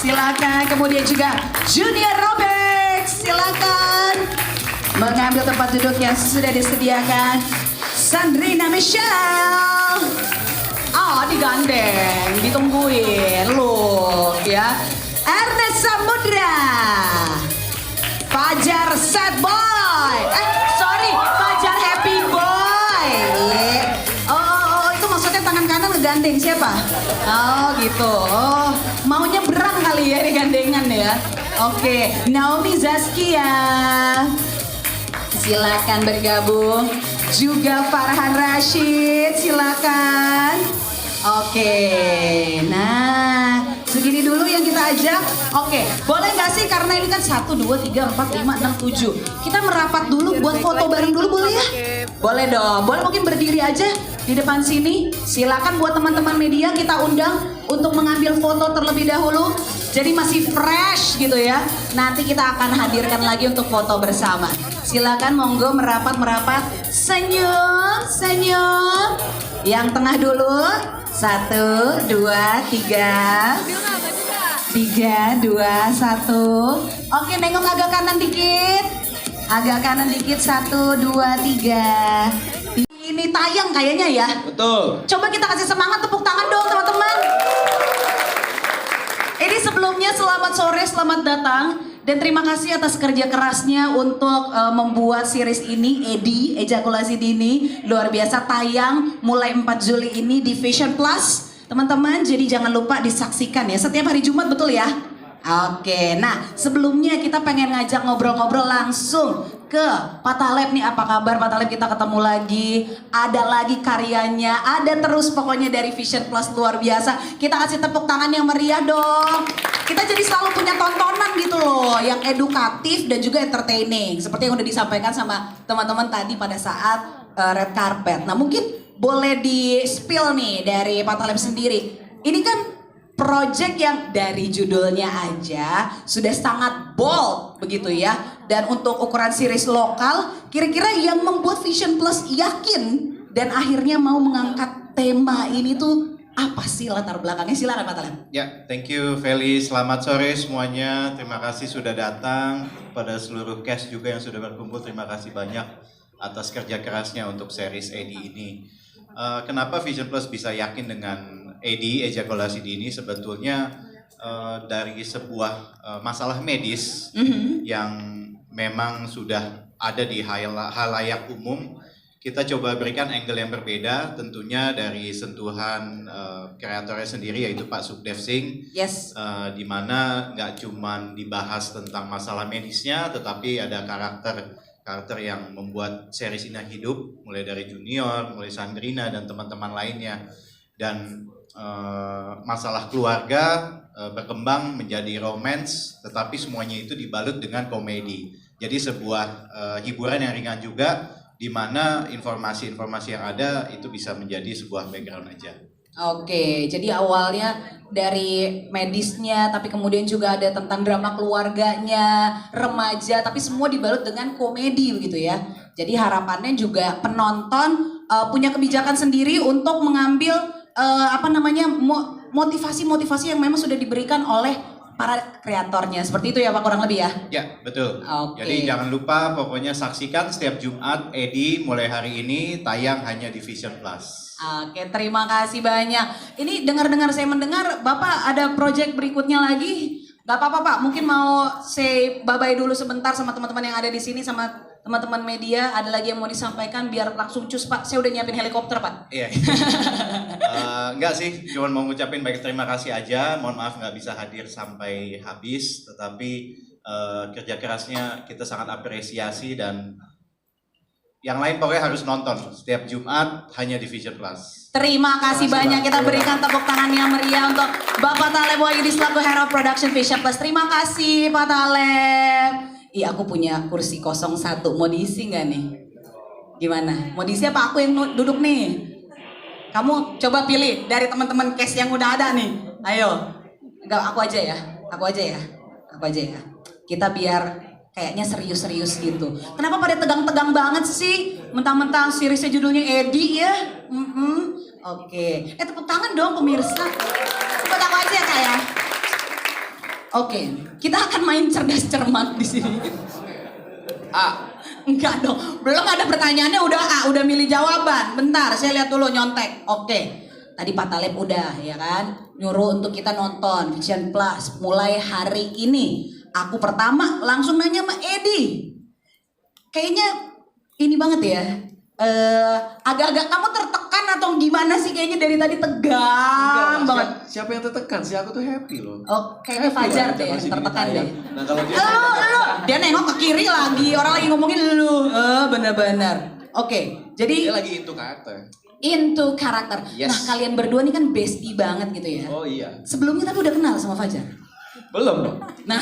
Silakan, kemudian juga Junior Robert, silakan mengambil tempat duduk yang sudah disediakan. Sandrina Michelle, digandeng, ditungguin loh ya. Ernest Samudra, Fajar Sad Boy, Fajar Happy Boy. Oh, itu maksudnya tangan kanan ngegandeng siapa? Oh gitu, maunya berang kali ya digandengan ya. Oke, Naomi Zaskia, silakan bergabung. Juga Farhan Rashid, silakan. Oke, nah segini dulu yang kita ajak. Oke, boleh nggak sih karena ini kan 1, 2, 3, 4, 5, 6, 7. Kita merapat dulu buat foto bareng dulu boleh ya? Boleh dong, boleh mungkin berdiri aja di depan sini. Silakan buat teman-teman media kita undang untuk mengambil foto terlebih dahulu. Jadi masih fresh gitu ya. Nanti kita akan hadirkan lagi untuk foto bersama. Silakan monggo merapat. Senyum. Yang tengah dulu. 1, 2, 3. 3, 2, 1. Oke, nengok agak kanan dikit. 1, 2, 3. Ini tayang kayaknya ya. Betul. Coba kita kasih semangat, tepuk tangan dong teman-teman. Ini sebelumnya selamat sore, selamat datang. Dan terima kasih atas kerja kerasnya untuk membuat series ini, EDI, Ejakulasi Dini. Luar biasa, tayang mulai 4 Juli ini di Vision Plus. Teman-teman, jadi jangan lupa disaksikan ya. Setiap hari Jumat, betul ya? Oke, nah sebelumnya kita pengen ngajak ngobrol-ngobrol langsung ke Pak Taleb nih. Apa kabar Pak Taleb? Kita ketemu lagi, ada lagi karyanya, ada terus pokoknya dari Vision Plus, luar biasa. Kita kasih tepuk tangan yang meriah dong. Kita jadi selalu punya tontonan gitu loh, yang edukatif dan juga entertaining. Seperti yang udah disampaikan sama teman-teman tadi pada saat red carpet. Nah mungkin boleh di-spill nih dari Pak Taleb sendiri. Ini kan project yang dari judulnya aja sudah sangat bold begitu ya. Dan untuk ukuran series lokal, kira-kira yang membuat Vision Plus yakin dan akhirnya mau mengangkat tema ini tuh apa sih latar belakangnya? Silakan Pak Taleb. Ya, thank you Feli. Selamat sore semuanya. Terima kasih sudah datang. Pada seluruh cast juga yang sudah berkumpul, terima kasih banyak atas kerja kerasnya untuk series EDI ini. Kenapa Vision Plus bisa yakin dengan EDI, ejakulasi dini? Sebetulnya dari sebuah masalah medis yang memang sudah ada di halayak umum, kita coba berikan angle yang berbeda, tentunya dari sentuhan kreatornya sendiri yaitu Pak Sukdev Singh. Yes. Di mana nggak cuma dibahas tentang masalah medisnya, tetapi ada karakter yang membuat series ini hidup, mulai dari Junior, mulai Sandrina dan teman-teman lainnya. Dan masalah keluarga berkembang menjadi romance, tetapi semuanya itu dibalut dengan komedi. Jadi sebuah hiburan yang ringan juga, di mana informasi-informasi yang ada itu bisa menjadi sebuah background aja. Oke, jadi awalnya dari medisnya, tapi kemudian juga ada tentang drama keluarganya, remaja, tapi semua dibalut dengan komedi begitu ya. Jadi harapannya juga penonton punya kebijakan sendiri untuk mengambil motivasi-motivasi yang memang sudah diberikan oleh para kreatornya. Seperti itu ya Pak, kurang lebih ya? Ya, betul. Oke. Jadi jangan lupa pokoknya saksikan setiap Jumat EDI mulai hari ini tayang hanya di Vision Plus. Oke, terima kasih banyak. Ini dengar-dengar saya mendengar Bapak ada project berikutnya lagi. Gak apa-apa Pak, mungkin mau say bye-bye dulu sebentar sama teman-teman yang ada di sini, sama teman-teman media. Ada lagi yang mau disampaikan biar langsung cus Pak. Saya udah nyiapin helikopter Pak. Iya. Enggak sih, cuma mau ngucapin baik terima kasih aja. Mohon maaf nggak bisa hadir sampai habis, tetapi kerja kerasnya kita sangat apresiasi, dan yang lain pokoknya harus nonton setiap Jumat hanya di Vision Plus. Terima kasih banyak. Kita berikan tepuk tangan yang meriah untuk Bapak Taleb Wahyudi selaku Head of Production Vision Plus. Terima kasih Pak Taleb. Iya, aku punya kursi 01, mau diisi nggak nih? Gimana? Mau diisi apa aku yang duduk nih? Kamu coba pilih dari teman-teman cast yang udah ada nih. Ayo. Enggak, aku aja ya. Kita biar kayaknya serius-serius gitu. Kenapa pada tegang-tegang banget sih? Mentang-mentang seriesnya judulnya EDI ya? Oke. Tepuk tangan dong pemirsa. Buat aku aja ya Kak ya. Oke, kita akan main cerdas cermat di sini. A. Enggak dong, belum ada pertanyaannya udah A, udah milih jawaban. Bentar, saya lihat dulu nyontek. Oke, tadi Pak Taleb udah ya kan, nyuruh untuk kita nonton Vision Plus mulai hari ini. Aku pertama langsung nanya sama Edi. Kayaknya ini banget ya. Agak-agak kamu tertekan atau gimana sih, kayaknya dari tadi tegang banget. Siapa yang tertekan sih? Aku tuh happy loh. Oh, kayaknya Fajar deh yang tertekan deh. Nah kalau dia Lu, dia nengok ke kiri lagi, orang lagi ngomongin lu. Bener-bener. Oke, dia jadi lagi into karakter. into karakter. Yes. Nah, kalian berdua nih kan bestie banget gitu ya. Oh iya. Sebelumnya tapi udah kenal sama Fajar. Belum dong. Nah,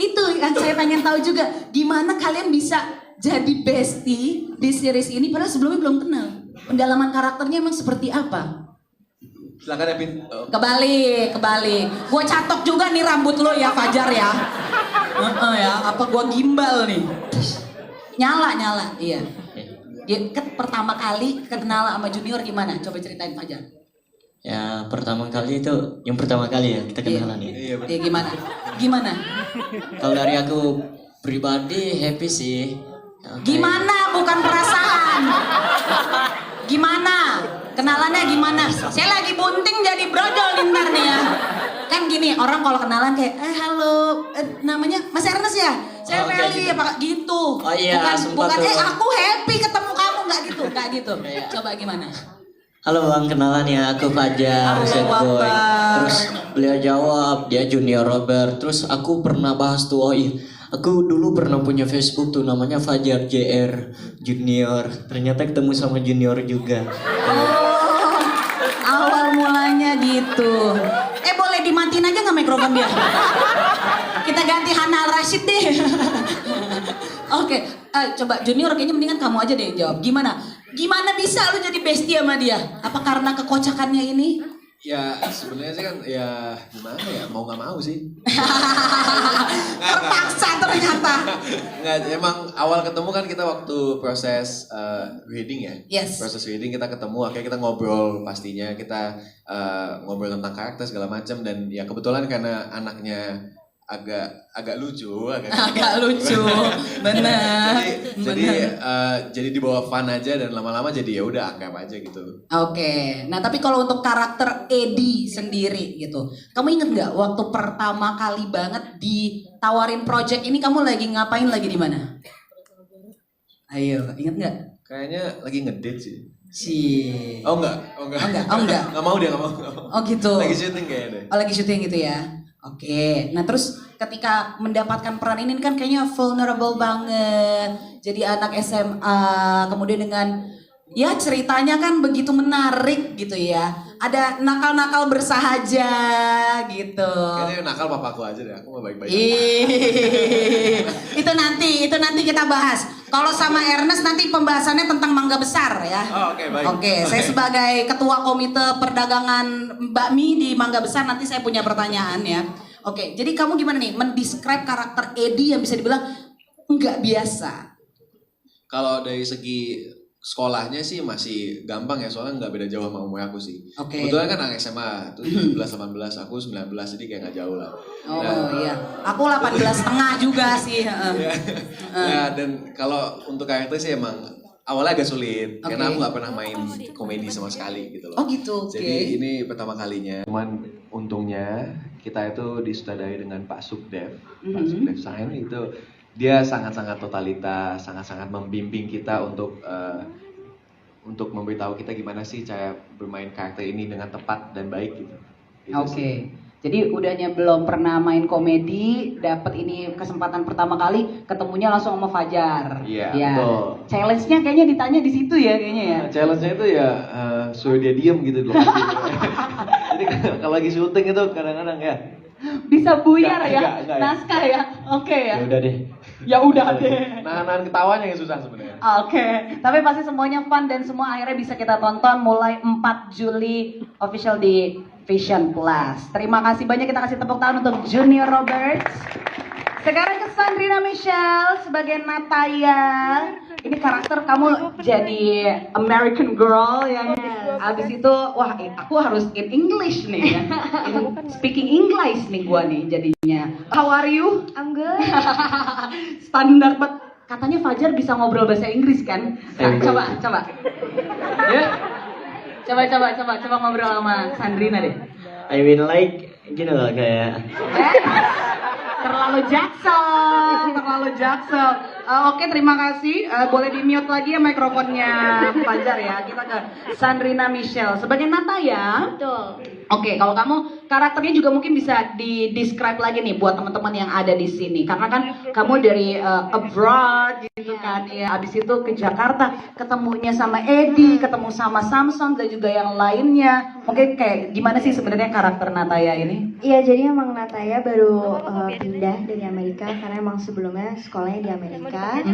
itu yang saya pengen tahu juga, gimana kalian bisa jadi bestie di series ini padahal sebelumnya belum kenal. Pendalaman karakternya emang seperti apa? Silakan Epin. Oh. Kebalik. Gue catok juga nih rambut lo ya Fajar ya. Ya, apa gue gimbal nih? Nyala, iya. Pertama kali kenal sama Junior gimana? Coba ceritain Fajar. Ya pertama kali itu, yang pertama kali ya kita kenalan ya. Iya betul. Ya gimana? Kalau dari aku pribadi happy sih. Oke. Gimana? Bukan perasaan. Gimana? Kenalannya gimana? Saya lagi bunting jadi brojol ntar nih ya. Kan gini, orang kalau kenalan kayak, halo, namanya Mas Ernest ya? Saya Oh, kayak Feli, gitu. apa gitu. Oh iya, bukan sempat tuh. aku happy ketemu kamu, nggak gitu. Iya. Coba gimana? Halo bang, kenalan ya, aku Fajar, Halo, sad boy. Akbar. Terus beliau jawab, dia Junior Robert. Terus aku pernah bahas tuh, oh iya, aku dulu pernah punya Facebook tuh namanya Fajar JR Junior. Ternyata ketemu sama Junior juga. Oh, awal mulanya gitu. Boleh dimatiin aja nggak mikrofon dia? Kita ganti Hana Al Rashid deh. Oke, coba Junior kayaknya mendingan kamu aja deh yang jawab. Gimana bisa lu jadi bestie sama dia? Apa karena kekocakannya ini? Ya sebenarnya sih kan ya gimana ya, mau nggak mau sih. Terpaksa ternyata. Nggak, emang awal ketemu kan kita waktu proses wedding ya. Yes. Proses wedding kita ketemu, akhirnya kita ngobrol, pastinya kita ngobrol tentang karakter segala macam, dan ya kebetulan karena anaknya agak lucu, Agak lucu, benar. jadi dibawa fun aja, dan lama-lama jadi ya udah anggap aja gitu. Oke, nah tapi kalau untuk karakter Edi sendiri gitu, kamu inget nggak waktu pertama kali banget ditawarin project ini kamu lagi ngapain, lagi di mana? Ayo, inget nggak? Kayaknya lagi ngedate sih. Oh Enggak. Nggak mau dia, nggak mau. Oh gitu. Lagi syuting kayaknya deh. Oh lagi syuting gitu ya. Oke, nah terus ketika mendapatkan peran ini kan kayaknya vulnerable banget. Jadi anak SMA, kemudian dengan ya ceritanya kan begitu menarik gitu ya. Ada nakal-nakal bersahaja gitu. Kayaknya nakal papaku aja deh, aku mah baik-baik. Itu nanti kita bahas. Kalau sama Ernest nanti pembahasannya tentang mangga besar ya. Oh, oke, baik. Oke, saya sebagai ketua komite perdagangan bakmi di Mangga Besar nanti saya punya pertanyaan ya. Oke, jadi kamu gimana nih mendescribe karakter Edi yang bisa dibilang nggak biasa? Kalau dari segi sekolahnya sih masih gampang ya, soalnya nggak beda jauh sama umur aku sih. Oke. Kebetulan kan anak SMA, tuh 17-18, aku 19, jadi kayak nggak jauh lah. Oh iya, aku 18,5 juga sih. Ya, dan kalau untuk karakter sih emang awalnya agak sulit, Oke. karena aku nggak pernah main komedi sama sekali gitu loh. Oh gitu, oke. Jadi ini pertama kalinya. Cuman untungnya kita itu disutradarai dengan Pak Sukdev. Pak Sukdev Sain itu dia sangat-sangat totalitas, sangat-sangat membimbing kita untuk memberitahu kita gimana sih cara bermain karakter ini dengan tepat dan baik gitu. Gitu Oke. sih. Jadi udahnya belum pernah main komedi, dapat ini kesempatan pertama kali, ketemunya langsung sama Fajar. Iya, Ya. betul. Challenge-nya kayaknya ditanya di situ ya kayaknya ya. Nah, challenge-nya itu ya suruh dia diem gitu loh. Jadi kalau lagi syuting itu kadang-kadang ya. Bisa buyar ya, Enggak ya. naskah ya. Oke ya. Ya udah deh. Ya udah deh. Nahan ketawanya yang susah sebenarnya. Oke, tapi pasti semuanya fun dan semua akhirnya bisa kita tonton mulai 4 Juli official di Vision Plus. Terima kasih banyak, kita kasih tepuk tangan untuk Junior Robert. Sekarang ke Sandrina Michelle sebagai Nataya. Ini karakter kamu jadi American Girl yang abis itu wah aku harus in English nih ya. Speaking English nih gua nih jadinya. How are you? I'm good. Standar banget. Katanya Fajar bisa ngobrol bahasa Inggris kan? Nah, coba. Ya. Coba ngobrol sama Sandrina deh. I mean like gini loh kayak Terlalu jaksel. Oke, terima kasih. Boleh di-mute lagi ya mikrofonnya Fajar ya. Kita ke Sandrina Michelle. Sebagai Nataya. Betul. Oke, kalau kamu karakternya juga mungkin bisa di-describe lagi nih buat teman-teman yang ada di sini. Karena kan kamu dari abroad gitu kan. Ya, abis itu ke Jakarta, ketemunya sama Edi, ketemu sama Samson dan juga yang lainnya. Mungkin kayak gimana sih sebenarnya karakter Nataya ini? Iya, jadi emang Nataya baru pindah dari Amerika karena emang sebelumnya sekolahnya di Amerika.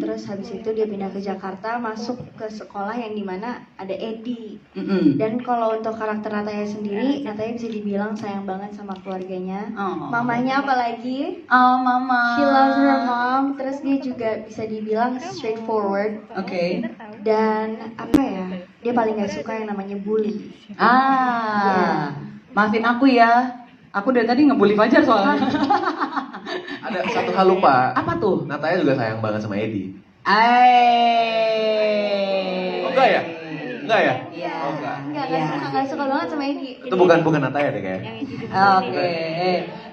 Terus habis itu dia pindah ke Jakarta, masuk ke sekolah yang dimana ada Edi. Dan kalau untuk karakter Nataya sendiri, Nataya bisa dibilang sayang banget sama keluarganya. Mamanya apalagi. Oh, mama. She loves her mom. Terus dia juga bisa dibilang straightforward. Oke. Dan apa ya? Dia paling gak suka yang namanya bully. Maafin aku ya. Aku dari tadi ngebully Fajar soalnya. Ada satu hal lupa. Apa tuh? Nataya juga sayang banget sama Edi. Oh, enggak ya? Enggak ya? Iya. Oh, enggak. Gak suka banget sama Edi. Itu bukan Nataya deh kayaknya. Oke.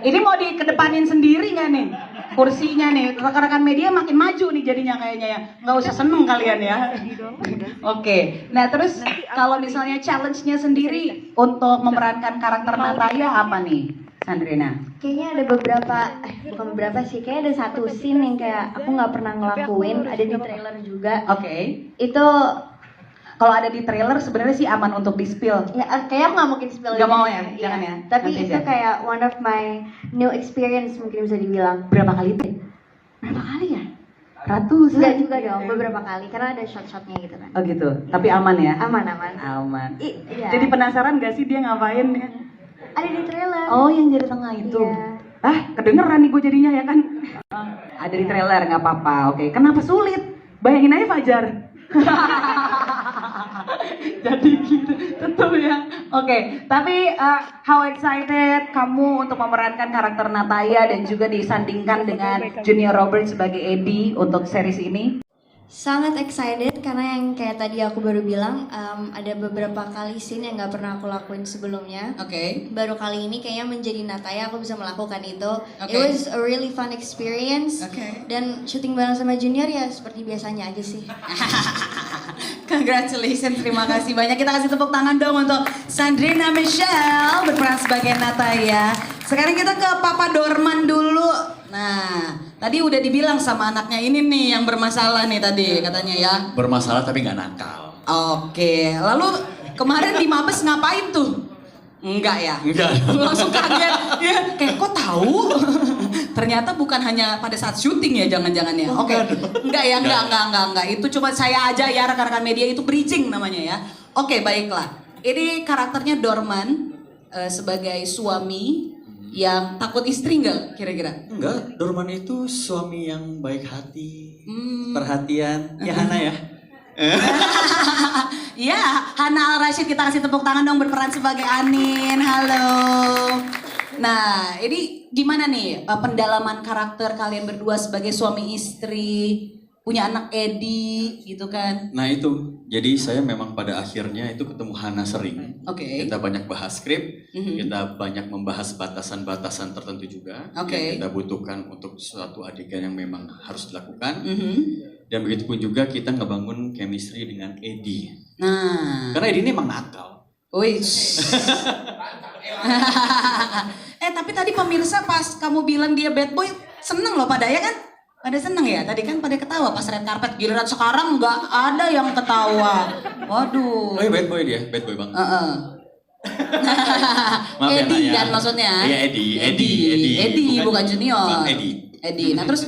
Ini mau dikedepanin sendiri nggak nih? Kursinya nih, rekan-rekan media makin maju nih jadinya kayaknya ya. Nggak usah seneng kalian ya. Oke. Nah terus kalau misalnya challenge-nya sendiri untuk memerankan karakter Nataya apa nih, Sandrina? Kayaknya ada beberapa, bukan beberapa sih, kayaknya ada satu scene yang kayak aku nggak pernah ngelakuin, ada di trailer juga. Oke. Itu Kalau ada di trailer sebenarnya sih aman untuk di spill. ya kayak aku nggak mungkin spill. Nggak mau ya, Iya. jangan ya. Tapi Nanti itu aja. kayak one of my new experience mungkin bisa dibilang. Berapa kali tuh? Berapa kali ya? Ratusan. Enggak juga dong, beberapa kali karena ada shot-shotnya gitu kan. Oh gitu. Tapi aman ya? Aman. Aman. Iya. Jadi penasaran gak sih dia ngapain ya? Ada di trailer. Oh, yang jadi tengah itu. Iya. Kedengeran nih gue jadinya ya kan. Ada di trailer, nggak apa-apa. Oke, kenapa sulit? Bayangin aja Fajar. Jadi gitu, tentu ya. Oke, tapi how excited kamu untuk memerankan karakter Nataya dan juga disandingkan dengan Junior Robert sebagai Eddie untuk series ini? Sangat excited karena yang kayak tadi aku baru bilang ada beberapa kali scene yang nggak pernah aku lakuin sebelumnya. Oke. Baru kali ini kayaknya menjadi Nataya aku bisa melakukan itu. Oke. It was a really fun experience. Oke. Dan syuting bareng sama Junior ya seperti biasanya aja sih. Congratulations, terima kasih banyak. Kita kasih tepuk tangan dong untuk Sandrina Michelle berperan sebagai Nataya. Sekarang kita ke Papa Dorman dulu. Nah, tadi udah dibilang sama anaknya ini nih yang bermasalah nih tadi katanya ya. Bermasalah tapi nggak nakal. Oke, lalu kemarin di Mabes ngapain tuh? Enggak ya? Enggak. Langsung kaget. Ya, kayak kok tahu? Ternyata bukan hanya pada saat syuting ya, jangan-jangan ya. Oke. Enggak ya, enggak. Itu cuma saya aja ya, rekan-rekan media, itu bridging namanya ya. Oke, baiklah. Ini karakternya Dorman sebagai suami yang takut istri nggak kira-kira? Enggak, Dorman itu suami yang baik hati, perhatian. Ya Hana ya. Ya, Hana Al Rashid, kita kasih tepuk tangan dong berperan sebagai Anin. Halo. Nah, ini gimana nih pendalaman karakter kalian berdua sebagai suami istri, punya anak Edi gitu kan? Nah itu, jadi saya memang pada akhirnya itu ketemu Hana sering. Oke. Kita banyak bahas skrip, kita banyak membahas batasan-batasan tertentu juga Oke. yang kita butuhkan untuk suatu adegan yang memang harus dilakukan. Mhm. Dan begitu pun juga kita ngebangun chemistry dengan Edi. Nah, Karena Edi ini emang nakal. wih. Tapi tadi pemirsa pas kamu bilang dia bad boy, seneng loh pada ya kan? Pada seneng ya? Tadi kan pada ketawa pas red carpet. Giliran sekarang nggak ada yang ketawa. Waduh. Oh iya, bad boy dia, bad boy banget. Maaf ya, Edi Naya. kan maksudnya? Iya, Edi. Bukan Junior. Bukan Edi. Nah terus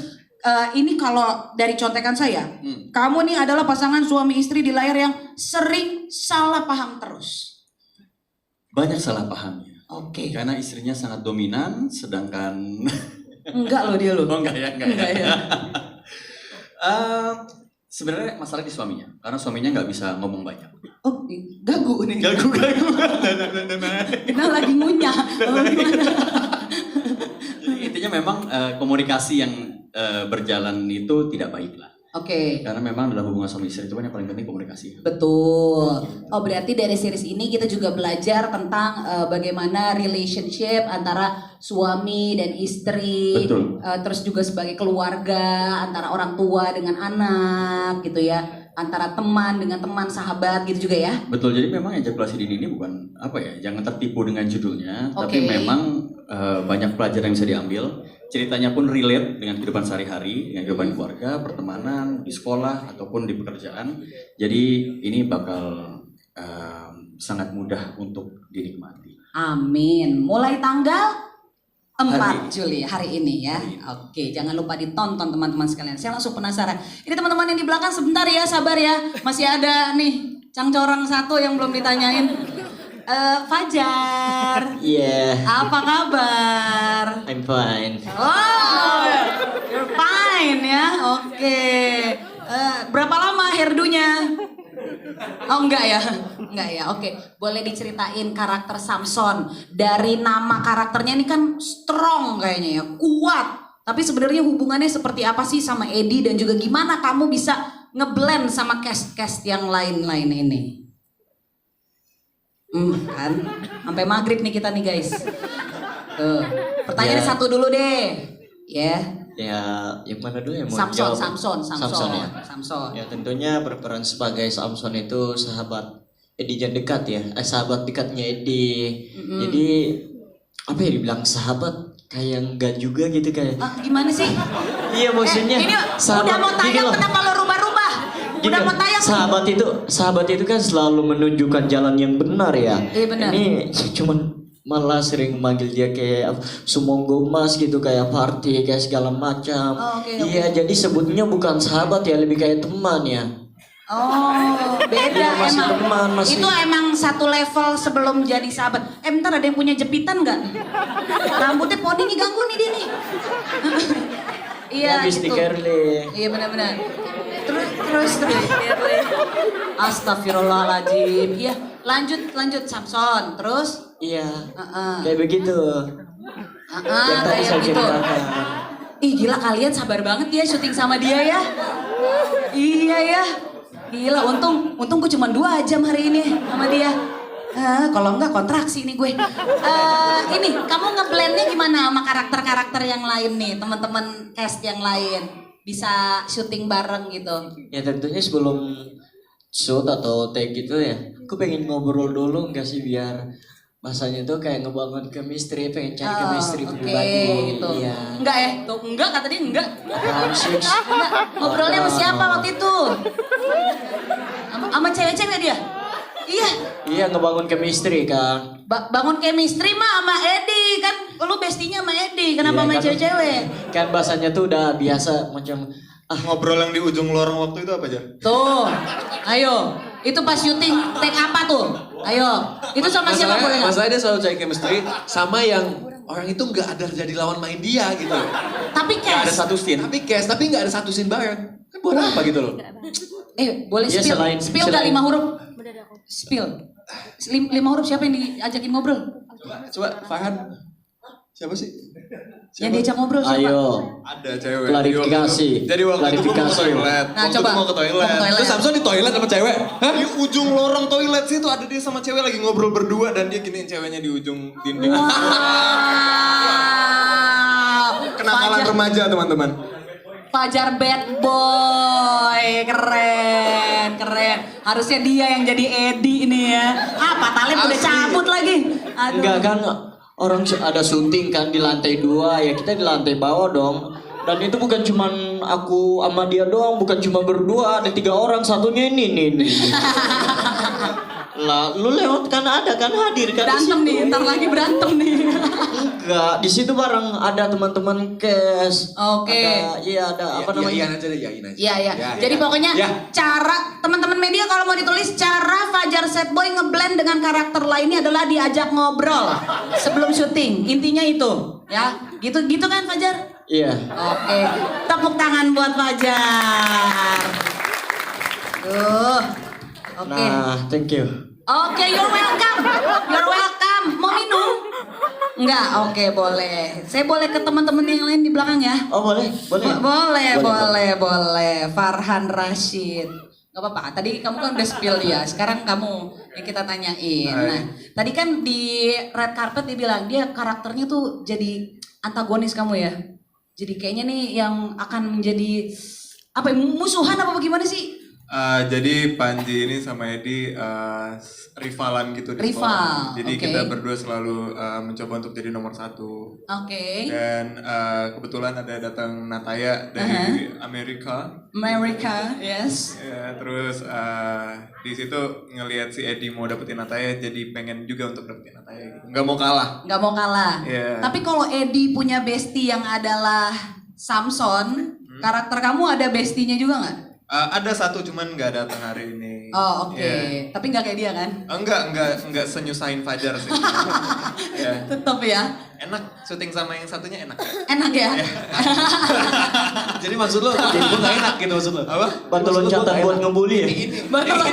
ini kalau dari contekan saya, kamu nih adalah pasangan suami istri di layar yang sering salah paham terus. Banyak salah pahamnya. Oke. Karena istrinya sangat dominan, sedangkan Enggak loh dia loh. oh enggak ya. Sebenarnya masalah di suaminya, karena suaminya nggak bisa ngomong banyak. Oh, gagu nih. Gagu. Kita lagi ngunyah. Oh, gimana? Intinya memang komunikasi yang berjalan itu tidak baik lah. Oke. Karena memang dalam hubungan suami istri itu kan yang paling penting komunikasi. Betul. Oh, berarti dari series ini kita juga belajar tentang bagaimana relationship antara suami dan istri. Betul. Terus juga sebagai keluarga, antara orang tua dengan anak gitu ya. Antara teman dengan teman, sahabat gitu juga ya. Betul, jadi memang ejakulasi dini ini bukan apa ya, jangan tertipu dengan judulnya, Oke. tapi memang banyak pelajaran yang bisa diambil. Ceritanya pun relate dengan kehidupan sehari-hari, dengan kehidupan keluarga, pertemanan, di sekolah ataupun di pekerjaan. Jadi ini bakal sangat mudah untuk dinikmati. Amin. Mulai tanggal 4 Hari. Juli hari ini ya. Oke, jangan lupa ditonton teman-teman sekalian. Saya langsung penasaran. Ini teman-teman yang di belakang sebentar ya, sabar ya. Masih ada nih cangcorang satu yang belum ditanyain. Fajar, Yeah, apa kabar? I'm fine. Oh, you're fine ya. Oke. Berapa lama hairdo-nya? Oh enggak ya, enggak ya. Oke, boleh diceritain karakter Samson. Dari nama karakternya ini kan strong kayaknya ya, kuat. Tapi sebenarnya hubungannya seperti apa sih sama Eddie dan juga gimana kamu bisa ngeblend sama cast-cast yang lain-lain ini? Kan, sampai maghrib nih kita nih guys. Tuh, pertanyaannya Ya. satu dulu deh, ya. Ya, yang mana dulu yang mau Samson, jawab? Samson. Ya. Samson. Ya tentunya berperan sebagai Samson itu sahabat Eddie yang dekat ya, sahabat dekatnya Eddie. Jadi apa ya dibilang sahabat kayak enggak juga gitu kayak. Ah, gimana sih? Iya maksudnya Ini sahabat udah mau gini tayang loh. kenapa lo rubah-rubah? Gini Udah loh, mau tayang. sahabat itu kan selalu menunjukkan jalan yang benar ya. Iya, benar. Ini cuman malah sering manggil dia kayak sumonggo mas gitu kayak party kayak segala macam. Oh, oke, Iya jadi sebutnya bukan sahabat ya lebih kayak teman ya. Oh, beda Iya, masih emang. teman, masih. Itu emang satu level sebelum jadi sahabat. Bentar ada yang punya jepitan nggak? Rambutnya poninya ganggu nih dia nih. Iya Ya, Miss gitu. Kerly. Iya benar-benar. Terus. Astagfirullahaladzim. Iya, lanjut Samson. Terus? Iya. Heeh. Kayak begitu. Yang tadi Kayak saya gitu. ceritakan. Ih gila kalian sabar banget ya syuting sama dia ya. Iya ya. Gila untung gue cuma 2 jam hari ini sama dia. Kalau enggak kontraksi nih gue. Ini kamu ngeblendnya gimana sama karakter-karakter yang lain nih, teman-teman cast yang lain bisa syuting bareng gitu. Ya tentunya sebelum shoot atau take gitu ya, aku pengen ngobrol dulu nggak sih biar masanya tuh kayak ngebangun chemistry, pengen cari chemistry Oke, pribadi. gitu. Iya. Enggak ya? Tuh enggak kata dia enggak. Harus. Enggak. Ngobrolnya sama siapa waktu itu? Sama cewek-cewek dia? Iya. Iya ngebangun chemistry kan. Bangun chemistry mah sama Eddie kan, lu bestinya sama Eddie, kenapa Iya, main kan- cewek-cewek? Kan bahasanya tuh udah biasa macam Ngobrol yang di ujung lorong waktu itu apa aja? Tuh, ayo, itu pas syuting take apa tuh? Ayo, itu sama siapa boleh nggak? Masalahnya dia selalu cari chemistry sama yang orang itu nggak ada jadi lawan main dia gitu. Tapi Nggak ada cast, satu scene. Tapi cast, tapi nggak ada satu scene bareng. Kan buat apa gitu loh? boleh Ya, spill, selain- spill nggak selain- 5 huruf? Spill, 5 huruf siapa yang diajakin ngobrol? Coba Farhan. Siapa sih? Yang diajak ngobrol siapa? ayo Ada cewek. klarifikasi. Jadi waktu itu gue mau ke Klarifikasi. toilet. Nah, Waktu coba. itu mau ke toilet. Mau ke toilet. Terus Samson di toilet sama cewek. Hah? Di ujung lorong toilet situ ada dia sama cewek lagi ngobrol berdua dan dia giniin ceweknya di ujung dinding. Wow. Kenakalan Fajar- remaja teman-teman. Fajar bad boy, keren. Harusnya dia yang jadi Eddie ini ya. Pak Talib udah Asli. cabut lagi. Aduh. Enggak kan orang ada syuting kan di lantai 2 ya kita di lantai bawah dong. Dan itu bukan cuman aku sama dia doang, bukan cuma berdua, ada 3 orang, satunya ini nih. Lah, lu lewat kan ada kan hadir kan di Berantem situ. nih, ntar lagi berantem nih. Enggak, di situ bareng ada teman-teman cast. Oke. Ada, iya ada apa namanya? Iyain aja deh, iyain aja. Iya. Ya, Jadi ya. pokoknya Ya. cara teman-teman media kalau mau ditulis cara Fajar Sad Boy ngeblend dengan karakter lainnya adalah diajak ngobrol sebelum syuting. Intinya itu, ya. Gitu kan Fajar? Iya. Oke. Tepuk tangan buat Fajar. Tuh. Oke. Nah, thank you. Oke, you're welcome. You're welcome. Mau minum? Enggak, oke boleh. Saya boleh ke teman-teman yang lain di belakang ya? Oh boleh, boleh. Boleh. Farhan Rashid. Gak apa-apa, tadi kamu kan udah spill dia, sekarang kamu yang kita tanyain. Nah, tadi kan di red carpet dia bilang dia karakternya tuh jadi antagonis kamu ya. Jadi kayaknya nih yang akan menjadi apa ya, musuhan apa bagaimana sih? Jadi Panji ini sama Edi rivalan gitu di sekolah. Jadi oke. kita berdua selalu mencoba untuk jadi nomor 1. Oke. Dan kebetulan ada datang Nataya dari Amerika. Yes. Ya, terus di situ ngelihat si Edi mau dapetin Nataya, jadi pengen juga untuk dapetin Nataya gitu. Nggak mau kalah. Nggak mau kalah. Iya. Tapi kalau Edi punya bestie yang adalah Samson, karakter kamu ada bestinya juga nggak? Ada satu cuman nggak datang hari ini. Oh oke. Iya. Tapi nggak kayak dia kan? Enggak senyusahin Fajar sih. Ya. Tetap ya. Enak syuting sama yang satunya enak. Enak ya? Jadi maksud lo gue gak enak gitu maksud lo? Apa? Batu loncatan buat ngebully ya?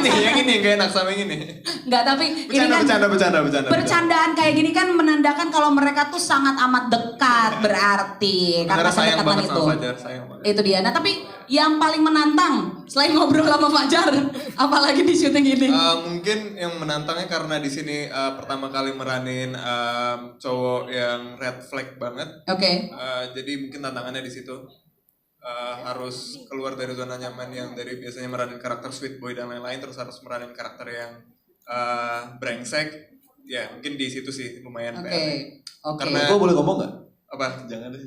Yang ini yang gak enak sama yang ini. Nggak, tapi ini kan Bercanda. bercandaan kayak gini kan menandakan kalau mereka tuh sangat amat dekat berarti karena Karena sayang kedekatan banget itu. sama Fajar, sayang banget. Itu dia. Nah tapi yang paling menantang selain ngobrol sama Fajar, apalagi di syuting ini? Mungkin yang menantangnya karena di sini pertama kali meranin cowok yang red flag banget. Oke. Jadi mungkin tantangannya di situ. Harus keluar dari zona nyaman yang dari biasanya meranin karakter sweet boy dan lain-lain, terus harus meranin karakter yang brengsek. Ya mungkin di situ sih lumayan Oke. PR. Oke. Karena Gue boleh ngomong gak? apa? Jangan deh.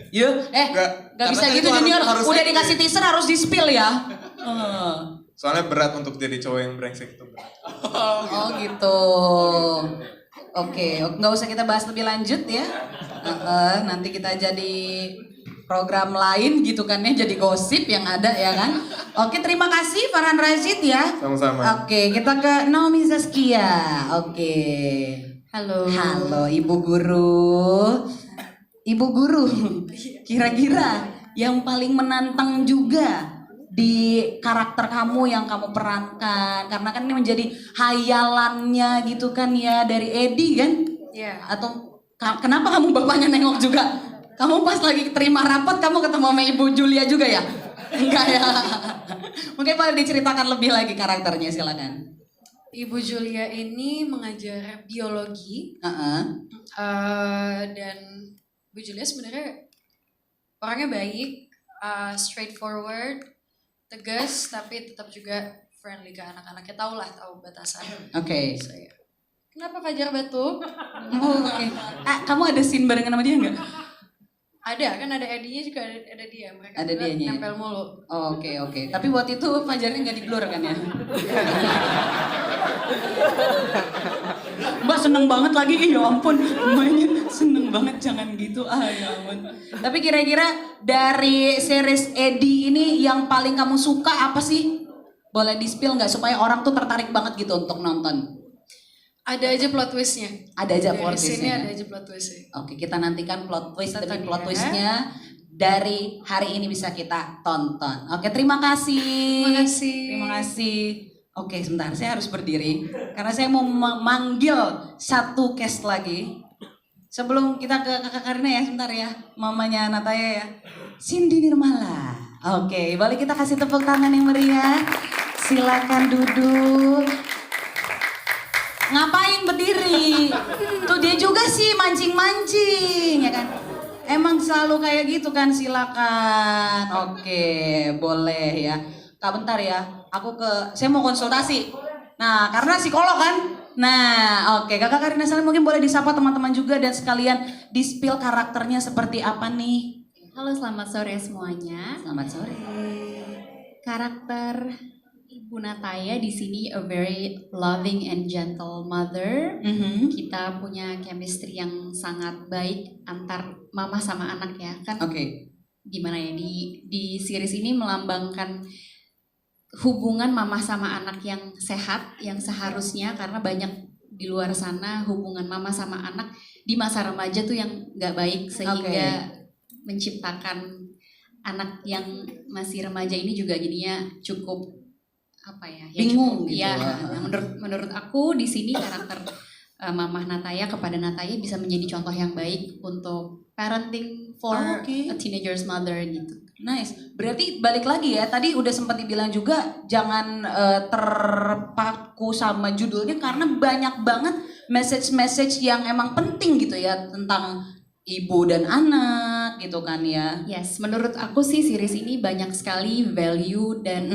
Yuk, Nggak, nggak bisa karena gitu itu Junior. harus Udah acting. dikasih teaser harus di spill ya. Soalnya berat untuk jadi cowok yang brengsek itu berat. Oh gitu. Oke, nggak usah kita bahas lebih lanjut ya. Nanti kita jadi program lain gitu kan ya, jadi gosip yang ada ya kan. Oke, terima kasih Farhan Rashid ya. Sama-sama. Oke, kita ke Naomi Zaskia. Oke. Halo. Halo Ibu Guru. Ibu Guru, kira-kira yang paling menantang juga di karakter kamu yang kamu perankan, karena kan ini menjadi hayalannya gitu kan ya dari Edi kan? Iya. Atau kenapa kamu bapaknya nengok juga? Kamu pas lagi terima rapat kamu ketemu sama Ibu Julia juga ya? Enggak ya? Mungkin boleh diceritakan lebih lagi karakternya, silakan. Ibu Julia ini mengajar biologi dan Bu Julia sebenarnya orangnya baik, straightforward, tegas, tapi tetap juga friendly ke anak-anaknya. Tahu batasan. Oke. Saya. Kenapa Fajar batuk? Oh, oke. Kamu ada scene barengan sama dia nggak? Ada, kan ada Edinya juga ada dia. Mereka Ada berdua dianya. nempel mulu. Oh, oke. Tapi waktu itu Fajarnya nggak di-blur kan ya? Mbak seneng banget lagi, ya ampun, mbaknya seneng banget, jangan gitu, ya ampun. Tapi kira-kira dari series Edi ini yang paling kamu suka apa sih? Boleh di-spill nggak supaya orang tuh tertarik banget gitu untuk nonton? Ada aja plot twistnya. Ada aja Dari plot sini twistnya. ada aja plot twistnya. Oke, kita nantikan plot twist demi Tonton plot ya. twistnya dari hari ini bisa kita tonton. Oke, terima kasih. Terima kasih. Terima kasih. Oke, sebentar, saya harus berdiri karena saya mau memanggil satu cast lagi. Sebelum kita ke Kakak Karina ya, sebentar ya, mamanya Nataya ya. Cindy Nirmala. Oke, boleh kita kasih tepuk tangan yang meriah. Silakan duduk. Ngapain berdiri? Tuh dia juga sih mancing-mancing ya kan. Emang selalu kayak gitu kan, silakan. Oke, boleh ya. Kak bentar ya, saya mau konsultasi. Nah, karena psikolog kan. Nah, oke. Kakak Karina Salim mungkin boleh disapa teman-teman juga dan sekalian di-spill karakternya seperti apa nih. Halo, selamat sore semuanya. Selamat sore. Karakter Ibu Nataya di sini a very loving and gentle mother. Kita punya chemistry yang sangat baik antar mama sama anak ya kan. Oke. Gimana ya di series ini melambangkan hubungan mama sama anak yang sehat, yang seharusnya, karena banyak di luar sana hubungan mama sama anak di masa remaja tuh yang nggak baik, sehingga menciptakan anak yang masih remaja ini juga jadinya cukup apa ya? Bingung cukup, gitu. ya. Nah, menurut aku di sini karakter Mamah Nataya kepada Nataya bisa menjadi contoh yang baik untuk parenting for Oke. a teenager's mother gitu. Nice. Berarti balik lagi ya, tadi udah sempat dibilang juga jangan terpaku sama judulnya karena banyak banget message-message yang emang penting gitu ya tentang ibu dan anak gitu kan ya. Yes, menurut aku sih series ini banyak sekali value dan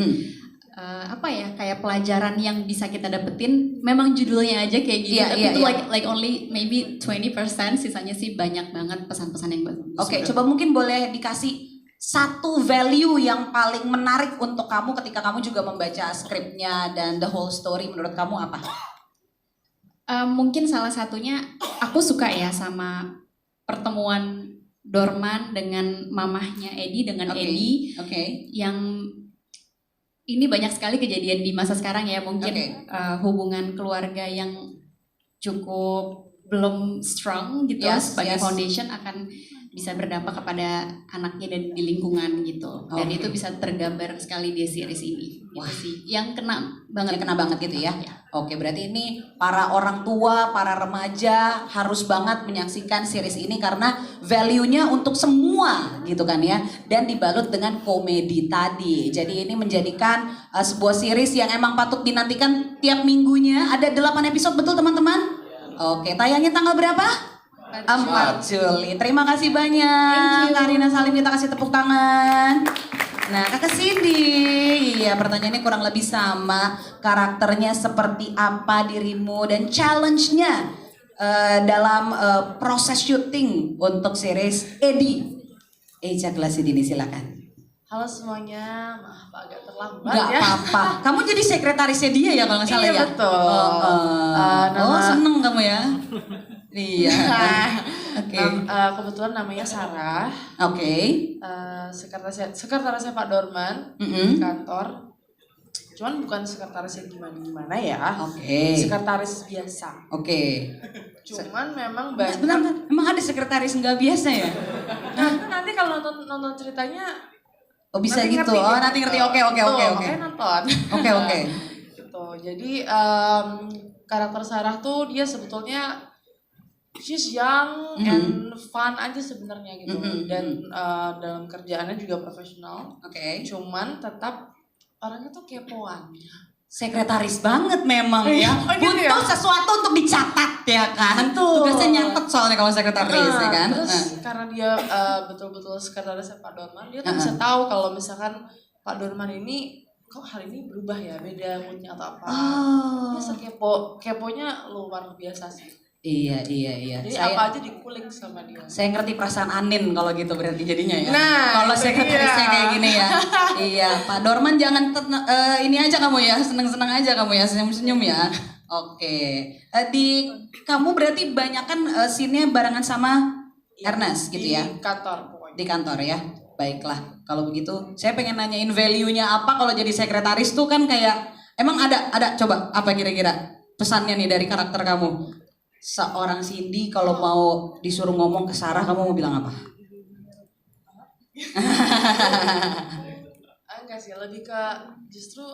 apa ya, kayak pelajaran yang bisa kita dapetin. Memang judulnya aja kayak gitu, Iya, tapi iya, itu iya. like only maybe 20%, sisanya sih banyak banget pesan-pesan yang bagus. Oke, coba mungkin boleh dikasih satu value yang paling menarik untuk kamu ketika kamu juga membaca skripnya dan the whole story, menurut kamu apa? Mungkin salah satunya aku suka ya sama pertemuan Dorman dengan mamahnya Edi dengan Oke, Edi oke. yang ini banyak sekali kejadian di masa sekarang ya, mungkin Oke. hubungan keluarga yang cukup belum strong gitu Yes, sebagai yes. foundation akan bisa berdampak kepada anaknya dan di lingkungan gitu. Dan Oke. itu bisa tergambar sekali di series ini. Gitu sih. Yang kena banget. Yang kena banget gitu ya. Ya. Oke, berarti ini para orang tua, para remaja harus banget menyaksikan series ini karena value-nya untuk semua gitu kan ya. Dan dibalut dengan komedi tadi. Jadi ini menjadikan sebuah series yang emang patut dinantikan tiap minggunya. Ada 8 episode betul teman-teman? Oke, tayangnya tanggal berapa? 4 Juli. Terima kasih banyak. Karina Salim, kita kasih tepuk tangan. Nah, Kakak Cindy, iya pertanyaannya kurang lebih sama. Karakternya seperti apa dirimu dan challenge-nya dalam proses syuting untuk series Edi. Ejakulasi dini, silakan. Halo semuanya, maaf agak terlambat Gak ya. apa-apa. Kamu jadi sekretarisnya dia ya kalau nggak salah Iya, ya? betul. Oh, seneng kamu ya? Iya. Oke. Kebetulan namanya Sarah. Oke. Sekretarisnya Pak Dorman di kantor. Cuman bukan sekretaris yang gimana-gimana ya. Oke. Sekretaris biasa. Oke. Cuman memang banyak. Bentar, emang ada sekretaris nggak biasa ya? Nah, nanti kalau nonton ceritanya. Oh bisa nanti gitu. ngerti, Oh nanti ngerti. Oke. Makanya nonton. Oke. Gitu. Jadi karakter Sarah tuh dia sebetulnya she's young and fun aja sebenarnya gitu. Dan dalam kerjaannya juga profesional. Oke. Cuman tetap orangnya tuh kepoan. Sekretaris banget memang ya. Oh, gitu ya? Butuh sesuatu untuk dicatat ya kan. Betul. Tugasnya nyatet soalnya kalau sekretaris ya kan. Terus karena dia betul-betul sekretarisnya Pak Dorman, dia tuh bisa tahu kalau misalkan Pak Dorman ini kok hari ini berubah ya, beda moodnya atau apa. Dia keponya luar biasa sih. Iya. Jadi apa aja dikulik sama dia. Saya ngerti perasaan Anin kalau gitu berarti jadinya ya. Nah, kalau itu sekretarisnya dia. kayak gini ya. Iya, Pak Dorman jangan ini aja kamu ya, seneng-seneng aja kamu ya, senyum-senyum ya. Oke. Kamu berarti banyakan scene-nya barengan sama Ernest gitu ya? Di kantor pokoknya. Di kantor ya. Baiklah. Kalau begitu, saya pengen nanyain value-nya apa kalau jadi sekretaris tuh kan kayak emang ada coba apa kira-kira pesannya nih dari karakter kamu? Seorang Cindy kalau mau disuruh ngomong ke Sarah, kamu mau bilang apa? Enggak sih, lebih ke justru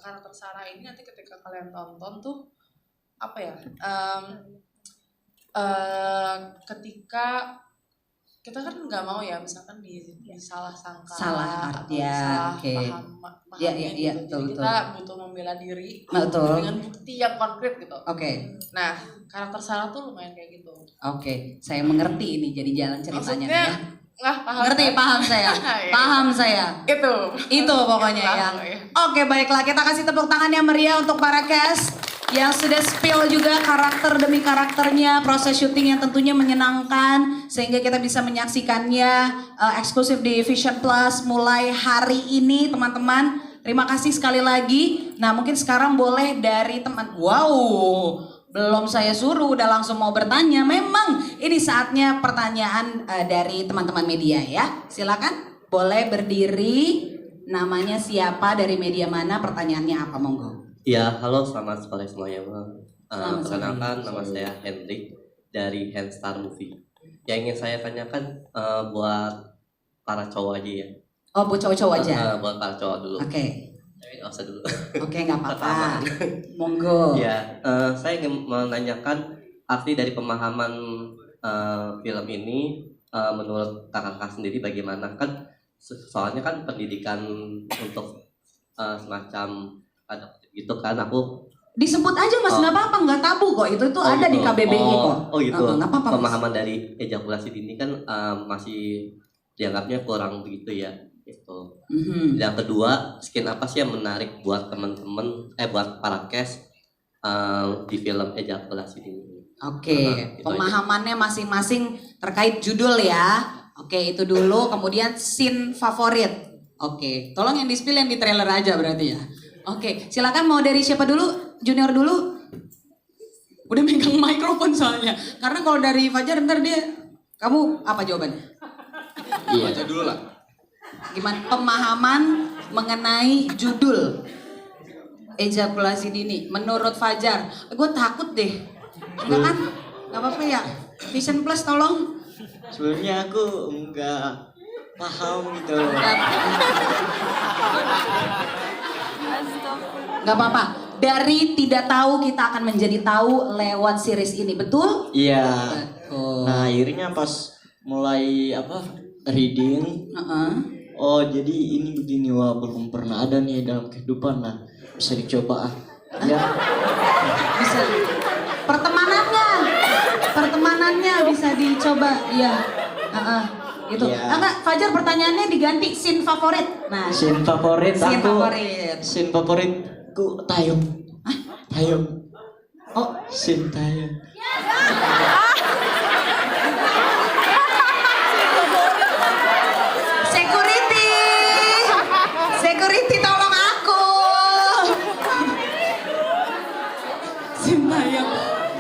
karakter Sarah ini nanti ketika kalian tonton tuh apa ya? Ketika kita kan nggak mau ya misalkan disalah sangka Salah atau arti ya, salah oke. paham Iya, gitu. iya, Jadi betul. kita butuh membela diri Betul. dengan bukti yang konkret gitu. Oke. Nah, karakter Sarah tuh lumayan kayak gitu. Oke, saya mengerti ini jadi jalan ceritanya nih ya. Nggak paham. Ngerti, kan? paham saya. Iya. Paham saya. Itu pokoknya Itulah ya. pokoknya. Oke, baiklah kita kasih tepuk tangan yang meriah untuk para cast yang sudah spill juga karakter demi karakternya, proses syuting yang tentunya menyenangkan sehingga kita bisa menyaksikannya eksklusif di Vision Plus mulai hari ini teman-teman. Terima kasih sekali lagi. Nah, mungkin sekarang boleh dari teman. Wow. Belum saya suruh udah langsung mau bertanya. Memang ini saatnya pertanyaan dari teman-teman media ya. Silakan boleh berdiri. Namanya siapa, dari media mana, pertanyaannya apa, monggo. Ya, halo, selamat sore semuanya. Selamat sore. Perkenalkan, nama saya Hendrik dari Handstar Movie. Yang ingin saya tanyakan buat para cowok aja ya. Oh, buat cowok-cowok aja. Buat para cowok dulu. Oke. Nggak usah dulu. Oke, nggak apa-apa. Monggo. Ya, saya ingin menanyakan arti dari pemahaman film ini menurut kakak sendiri bagaimana, kan soalnya kan pendidikan untuk semacam ada gitu kan, aku Disebut aja Mas, nggak apa-apa, nggak tabu kok. Itu ada gitu. di KBBI kok. Oh gitu. Nggak apa-apa Mas. Pemahaman dari ejakulasi dini kan masih dianggapnya kurang begitu ya. Gitu. Yang kedua, skin apa sih yang menarik buat teman-teman, buat para cast di film ejakulasi dini? Oke, Gitu pemahamannya masing-masing terkait judul ya. Oke, itu dulu. Kemudian scene favorit. Oke, tolong yang di-spill yang di trailer aja berarti ya. Oke, silakan mau dari siapa dulu? Junior dulu. Udah megang mikrofon soalnya. Karena kalau dari Fajar ntar dia, kamu apa jawabannya? Iya. Baca dulu lah. Gimana pemahaman mengenai judul ejakulasi dini menurut Fajar? Gue takut deh. Enggak kan? Gak apa-apa ya. Vision Plus tolong. Sebenarnya aku enggak paham gitu. Gak apa-apa. Dari tidak tahu kita akan menjadi tahu lewat series ini, betul? Iya. Nah akhirnya pas mulai reading. Oh jadi ini begini, wah belum pernah ada nih dalam kehidupan, nah bisa dicoba ya. Bisa. Pertemanannya bisa dicoba, iya. Gitu. Enggak, Fajar pertanyaannya diganti scene favorit. Nah, Scene favorit scene aku. favorit. Scene favoritku Taeyong. Taeyong. Oh, scene Taeyong. Security tolong aku. Sintayong.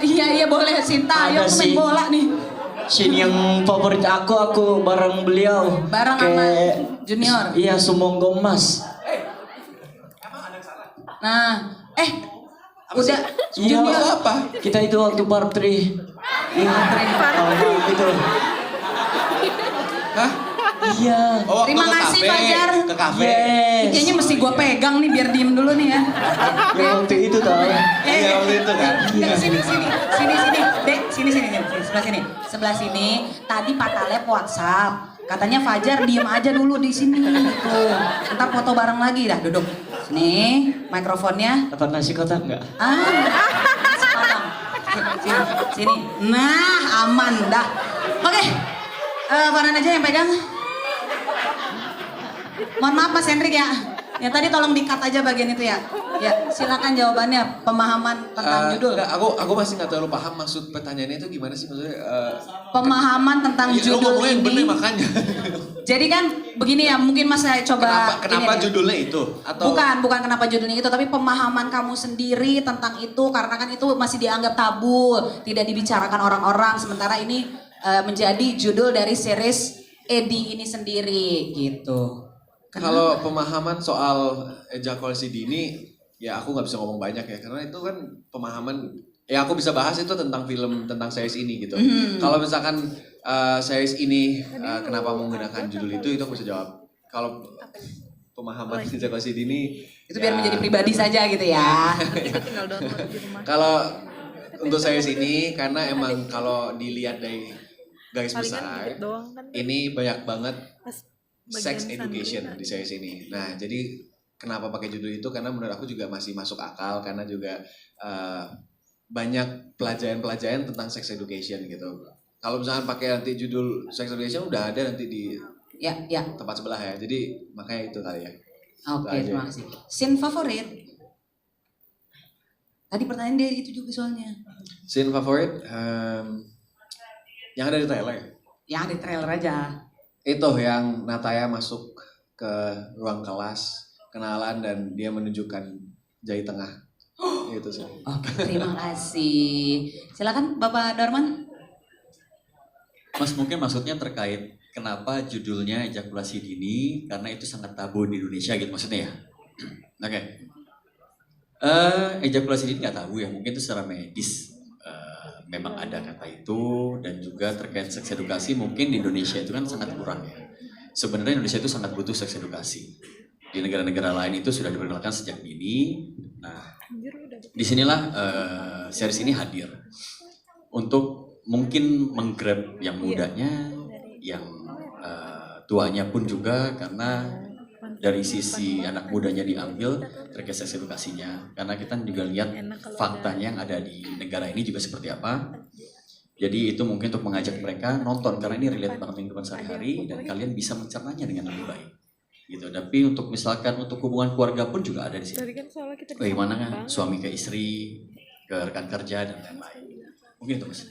Iya boleh Sintayong Ada main sih. bola nih. Scene yang favorit aku bareng beliau. Bareng sama Junior. Iya, Sumonggo Mas. Nah, udah Iya, Junior apa? Kita itu waktu part 3. Iya, itu. Hah? Iya. Oh, waktu Terima ke kasih kafe. Fajar. Ke kafe. Yes. Ini kayaknya mesti gue pegang nih biar diem dulu nih ya. Ya waktu itu tau. Iya, waktu itu kan. Sini. Dek, sini. Sebelah sini. Tadi Pak Talep WhatsApp. Katanya Fajar diem aja dulu di sini gitu. Ntar foto bareng lagi dah, duduk. Sini, mikrofonnya. Dapat nasi kotak enggak? Sini. Nah, aman dah. Oke. Farhan aja yang pegang. Mohon maaf Mas Hendrik ya. Ya tadi tolong di-cut aja bagian itu ya. Ya, silakan jawabannya, pemahaman tentang judul. Enggak, aku masih nggak terlalu paham maksud pertanyaannya itu gimana sih, maksudnya. Pemahaman tentang judul ini. Bener makanya. Jadi kan begini ya, mungkin Mas saya coba. Kenapa judulnya itu? Atau Bukan kenapa judulnya itu, tapi pemahaman kamu sendiri tentang itu, karena kan itu masih dianggap tabu, tidak dibicarakan orang-orang, sementara ini menjadi judul dari series Edi ini sendiri gitu. Kalau pemahaman soal ejakulasi dini, ya aku nggak bisa ngomong banyak ya, karena itu kan pemahaman. Ya aku bisa bahas itu tentang film, tentang series ini gitu. Kalau misalkan series ini kenapa menggunakan judul itu aku bisa jawab. Kalau pemahaman ejakulasi dini, Itu biar menjadi pribadi saja gitu ya. Kalau untuk series ini, karena emang kalau dilihat dari garis besar, ini banyak banget sex education di series ini. Nah, jadi kenapa pakai judul itu? Karena menurut aku juga masih masuk akal, karena juga banyak pelajaran-pelajaran tentang sex education gitu. Kalau misalkan pakai nanti judul sex education udah ada nanti di tempat sebelah ya. Jadi makanya itu kali ya. Oke, terima kasih. Scene favorit? Tadi pertanyaan dia itu juga soalnya. Scene favorit yang ada di trailer. Yang di trailer aja. Itu yang Nataya masuk ke ruang kelas, kenalan dan dia menunjukkan jari tengah. Itu sih. Oke, terima kasih. Silakan Bapak Dorman. Mas, mungkin maksudnya terkait kenapa judulnya ejakulasi dini, karena itu sangat tabu di Indonesia gitu maksudnya ya. Oke. Ejakulasi dini nggak tabu ya, mungkin itu secara medis memang ada kata itu, dan juga terkait seks edukasi mungkin di Indonesia itu kan sangat kurang ya. Sebenarnya Indonesia itu sangat butuh seks edukasi. di negara-negara lain itu sudah diperkenalkan sejak dini. Nah, disinilah series ini hadir untuk mungkin menggrab yang mudanya, yang tuanya pun juga, karena dari sisi anak mudanya diambil terkait seks edukasinya. Karena kita juga lihat faktanya yang ada di negara ini juga seperti apa. Jadi itu mungkin untuk mengajak mereka nonton, karena ini relate banget dengan kehidupan sehari-hari dan kalian bisa mencernanya dengan lebih baik. Gitu. Tapi untuk misalkan untuk hubungan keluarga pun juga ada di sini. Bagaimana suami ke istri, ke rekan kerja dan lain-lain. Mungkin itu Mas.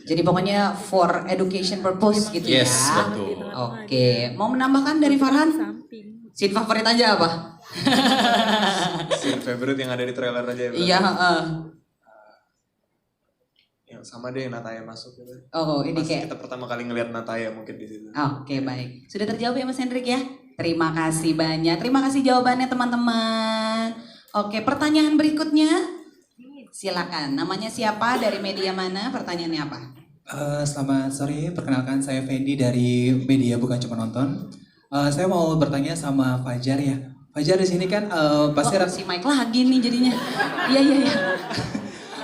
Jadi pokoknya for education purpose gitu ya. Yes, betul. Oke, mau menambahkan dari Farhan? Scene favorit aja apa? Scene favorite yang ada di trailer aja ya. Iya, Yang sama deh Nataya masuk gitu. Oh, ini Pas kayak kita pertama kali ngelihat Nataya mungkin di situ. Oke, baik. Sudah terjawab ya Mas Hendrik ya? Terima kasih banyak. Terima kasih jawabannya teman-teman. Oke, pertanyaan berikutnya. Silakan. Namanya siapa, dari media mana, pertanyaannya apa? Selamat sore, perkenalkan saya Fendi dari media Bukan Cuma Nonton. Saya mau bertanya sama Fajar ya. Fajar di sini kan pasti si Mike lagi nih jadinya. Iya.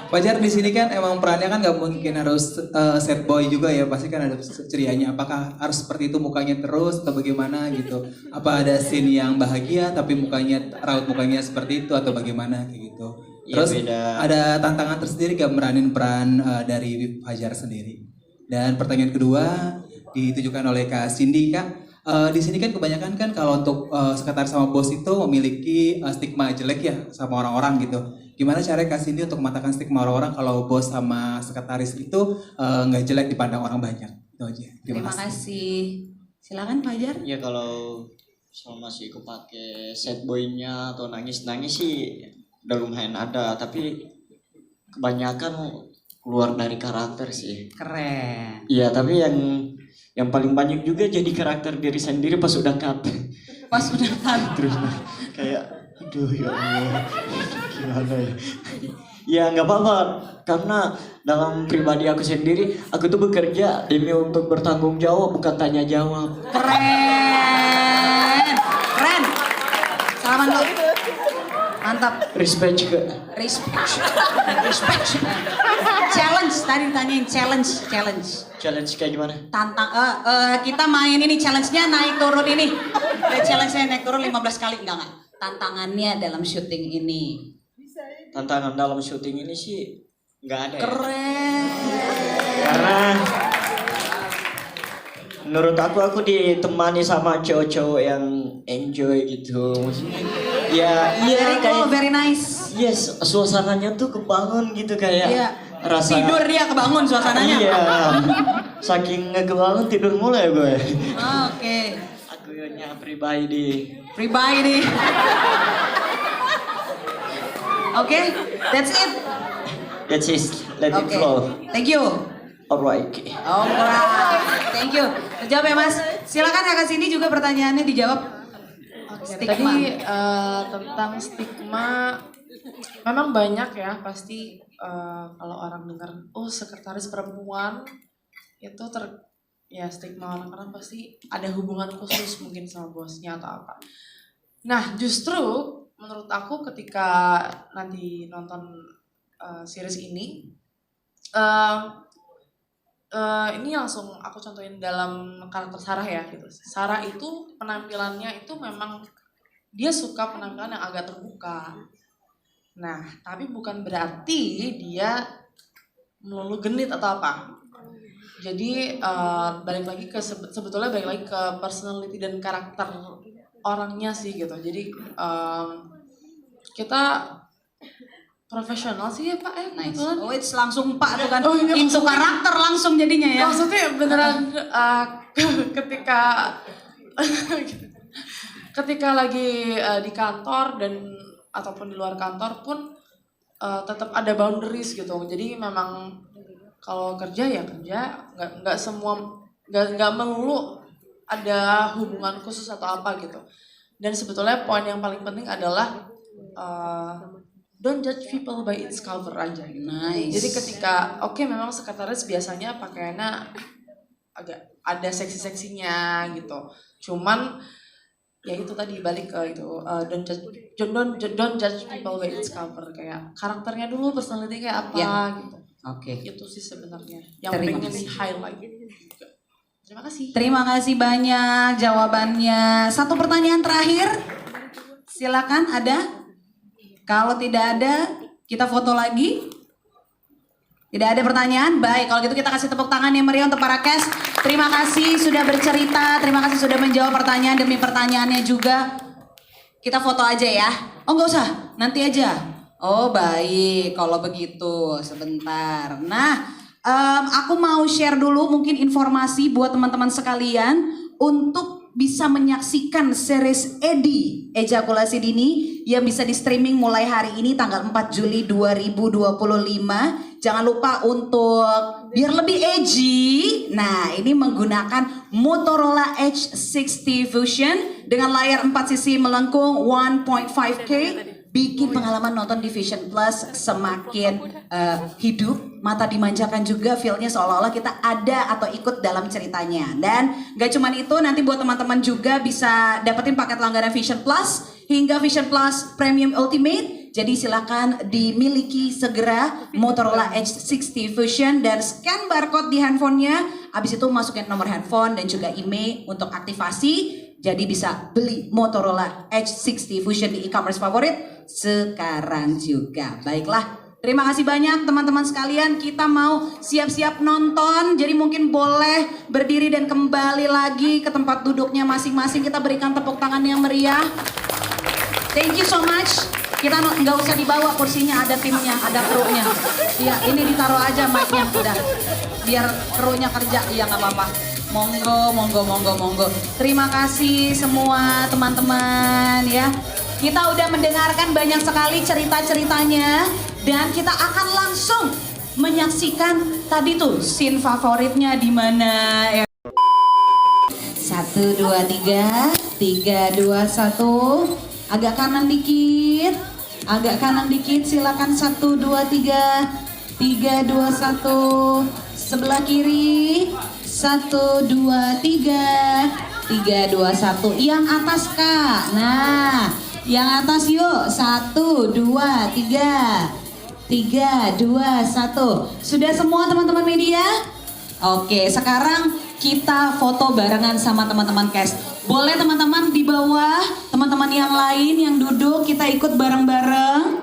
Fajar di sini kan emang perannya kan nggak mungkin harus sad boy juga ya, pasti kan ada cerianya. Apakah harus seperti itu mukanya terus atau bagaimana gitu? Apa ada scene yang bahagia tapi raut mukanya seperti itu atau bagaimana kayak gitu? Terus ada tantangan tersendiri gak meranin peran dari Fajar sendiri? Dan pertanyaan kedua ditujukan oleh Kak Cindy, Kak. Di sini kan kebanyakan kan kalau untuk sekretaris sama bos itu memiliki stigma jelek ya sama orang-orang gitu. Gimana cara Kak Cindy untuk mematahkan stigma orang-orang kalau bos sama sekretaris itu nggak jelek dipandang orang banyak? Itu aja. Terima kasih. Silakan Fajar. Ya kalau sama masih kepake sad boy-nya atau nangis-nangis sih udah lumayan ada, tapi kebanyakan keluar dari karakter sih. Keren. Iya, tapi yang paling banyak juga jadi karakter diri sendiri pas udah cut. Pas udah cut. Terus kayak aduh ya Allah, gimana ya? Ya nggak apa-apa, karena dalam pribadi aku sendiri, aku tuh bekerja demi untuk bertanggung jawab, bukan tanya jawab. Keren. Salaman lo. Mantap. Respect juga. Respect. Challenge, tadi ditanyain challenge. Challenge kayak gimana? Kita main ini challenge-nya naik turun ini. Challenge-nya naik turun 15 kali, enggak. Tantangannya dalam syuting ini. Tantangan dalam syuting ini sih nggak ada. Keren. Karena menurut aku ditemani sama cowok-cowok yang enjoy gitu. Maksudnya ya iya kayak very nice. Yes, suasananya tuh kebangun gitu kayak rasa tidur dia kebangun suasananya. Iya. Saking ngekebangun tidur mulai gue. Oke. Aku nya pribadi. Oke, that's it. That's it. Let it flow. Thank you. Alright. Thank you. Terjawab ya Mas. Silakan Kak Cindy juga pertanyaannya dijawab. Stigma. Tadi tentang stigma, memang banyak ya pasti kalau orang dengar, oh sekretaris perempuan itu ya stigma orang-orang pasti ada hubungan khusus mungkin sama bosnya atau apa. Nah justru menurut aku ketika nanti nonton series ini langsung aku contohin dalam karakter Sarah ya gitu. Sarah itu penampilannya itu memang dia suka penampilan yang agak terbuka. Nah, tapi bukan berarti dia melulu genit atau apa. Jadi balik lagi ke sebetulnya balik lagi ke personality dan karakter orangnya sih gitu. Jadi kita profesional sih ya Pak ya. Nice. Oh it's langsung Pak tuh kan. Into karakter langsung jadinya ya. Maksudnya beneran ketika lagi di kantor dan ataupun di luar kantor pun tetap ada boundaries gitu. Jadi memang kalau kerja ya kerja, nggak melulu ada hubungan khusus atau apa gitu. Dan sebetulnya poin yang paling penting adalah don't judge people by its cover aja gitu. Nice. Jadi ketika memang sekretaris biasanya pakaiannya agak ada seksi-seksinya gitu. Cuman ya itu tadi balik ke itu don't judge people by its cover, kayak karakternya dulu, personality kayak apa gitu. Oke. Itu sih sebenarnya yang Terima pengen kasih. di highlight. Terima kasih. Terima kasih banyak jawabannya. Satu pertanyaan terakhir. Silakan, ada? Kalau tidak ada, kita foto lagi. Tidak ada pertanyaan? Baik, kalau gitu kita kasih tepuk tangan yang meriah untuk para cast. Terima kasih sudah bercerita, terima kasih sudah menjawab pertanyaan demi pertanyaannya juga. Kita foto aja ya. Oh nggak usah, nanti aja. Oh baik, kalau begitu sebentar. Nah, aku mau share dulu mungkin informasi buat teman-teman sekalian untuk bisa menyaksikan series Edi Ejakulasi Dini yang bisa di streaming mulai hari ini tanggal 4 Juli 2025. Jangan lupa untuk biar lebih edgy, nah ini menggunakan Motorola Edge 60 Fusion dengan layar 4 sisi melengkung 1.5K, bikin pengalaman nonton di Vision Plus semakin hidup, mata dimanjakan juga, feel-nya seolah-olah kita ada atau ikut dalam ceritanya. Dan gak cuman itu, nanti buat teman-teman juga bisa dapetin paket langganan Vision Plus hingga Vision Plus Premium Ultimate. Jadi silakan dimiliki segera Motorola Edge 60 Fusion dan scan barcode di handphonenya. Habis itu masukin nomor handphone dan juga email untuk aktivasi. Jadi bisa beli Motorola Edge 60 Fusion di e-commerce favorit sekarang juga. Baiklah, terima kasih banyak teman-teman sekalian. Kita mau siap-siap nonton. Jadi mungkin boleh berdiri dan kembali lagi ke tempat duduknya masing-masing. Kita berikan tepuk tangan yang meriah. Thank you so much. Kita nggak usah dibawa kursinya, ada timnya, ada krunya. Iya, ini ditaruh aja mic-nya udah. Biar krunya kerja, iya nggak apa-apa. Monggo, monggo, monggo, monggo. Terima kasih semua teman-teman ya. Kita udah mendengarkan banyak sekali cerita-ceritanya dan kita akan langsung menyaksikan tadi tuh scene favoritnya di mana ya. 1, 2, 3, 3, 2, 1. Agak kanan dikit, silakan 1, 2, 3, 3, 2, 1, sebelah kiri, 1, 2, 3, 3, 2, 1, yang atas Kak, nah yang atas yuk, 1, 2, 3, 3, 2, 1, sudah semua teman-teman media? Oke, sekarang kita foto barengan sama teman-teman cast. Boleh teman-teman di bawah, teman-teman yang lain yang duduk, kita ikut bareng-bareng.